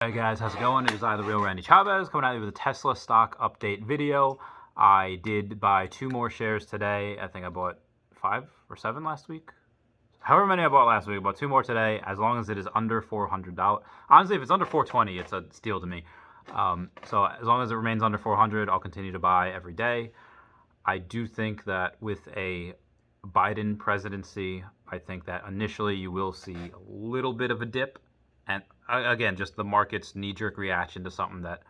Hey guys, how's it going? It is I, the real Randy Chavez, coming at you with a Tesla stock update video. I did buy 2 more shares today. I think I bought 5 or 7 last week. However many I bought last week, I bought 2 more today, as long as it is under $400. Honestly, if it's under $420, it's a steal to me. So as long as it remains under 400, I'll continue to buy every day. I do think that with a Biden presidency, I think that initially you will see a little bit of a dip. And again, just the market's knee-jerk reaction to something that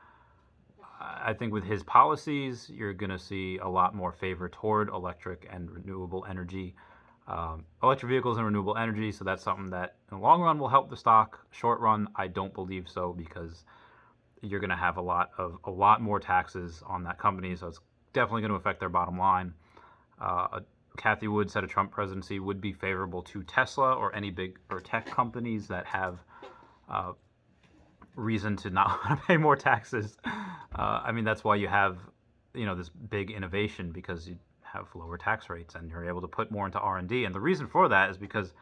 I think with his policies, you're going to see a lot more favor toward electric and renewable energy, electric vehicles and renewable energy. So that's something that in the long run will help the stock. Short run, I don't believe so, because you're going to have a lot more taxes on that company. So it's definitely going to affect their bottom line. Cathie Wood said a Trump presidency would be favorable to Tesla or any big or tech companies that have reason to not want to pay more taxes. I mean, that's why you have, this big innovation, because you have lower tax rates and you're able to put more into R&D. And the reason for that is because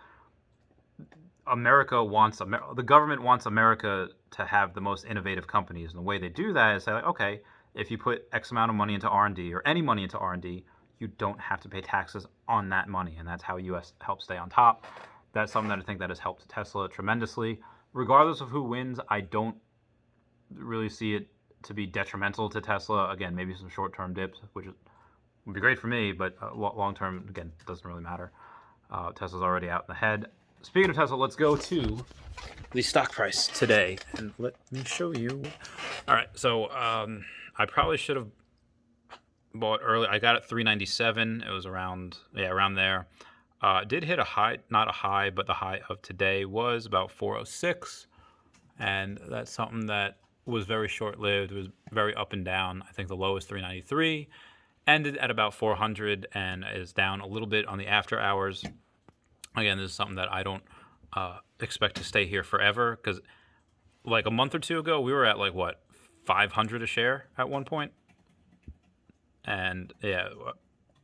the government wants America to have the most innovative companies. And the way they do that is say, like, okay, if you put X amount of money into R&D or any money into R&D, you don't have to pay taxes on that money. And that's how U.S. helps stay on top. That's something that I think that has helped Tesla tremendously. Regardless of who wins, I don't really see it to be detrimental to Tesla. Again, maybe some short-term dips, which would be great for me, but long-term, again, doesn't really matter. Tesla's already out in the head. Speaking of Tesla, let's go to the stock price today, and let me show you. All right, so I probably should have bought early. I got it $397. It was around there. Did hit a high, not a high, but the high of today was about 406, and that's something that was very short-lived. It was very up and down. I think the low is 393, ended at about 400, and is down a little bit on the after hours. Again, this is something that I don't expect to stay here forever, because like a month or two ago, we were at 500 a share at one point, and yeah,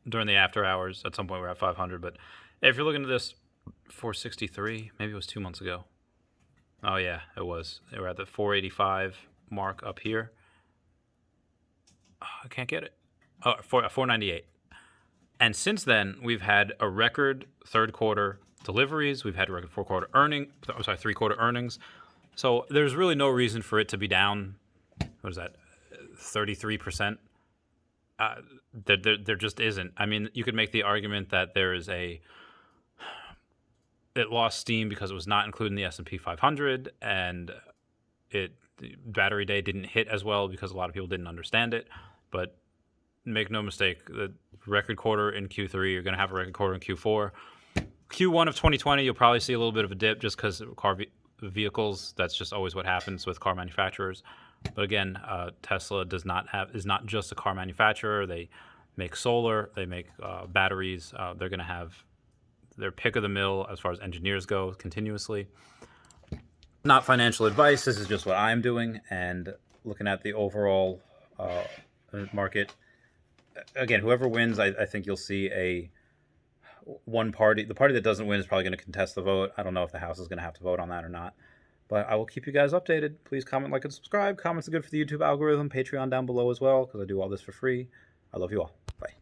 during the after hours, at some point we're at 500, but if you're looking at this, 463, maybe it was 2 months ago. Oh yeah, it was. They were at the 485 mark up here. Oh, I can't get it. 498. And since then, we've had a record third quarter deliveries. We've had record three quarter earnings. So there's really no reason for it to be down. What is that? 33%. There just isn't. I mean, you could make the argument that it lost steam because it was not included in the S&P 500, and battery day didn't hit as well because a lot of people didn't understand it. But make no mistake, the record quarter in Q3, you're going to have a record quarter in Q4. Q1 of 2020, you'll probably see a little bit of a dip just because car vehicles. That's just always what happens with car manufacturers. But again, Tesla is not just a car manufacturer. They make solar, they make batteries. They're going to have their pick of the mill as far as engineers go continuously. Not financial advice. This is just what I'm doing and looking at the overall market. Again, whoever wins, I think you'll see one party. The party that doesn't win is probably going to contest the vote. I don't know if the House is going to have to vote on that or not. But I will keep you guys updated. Please comment, like, and subscribe. Comments are good for the YouTube algorithm. Patreon down below as well, because I do all this for free. I love you all. Bye.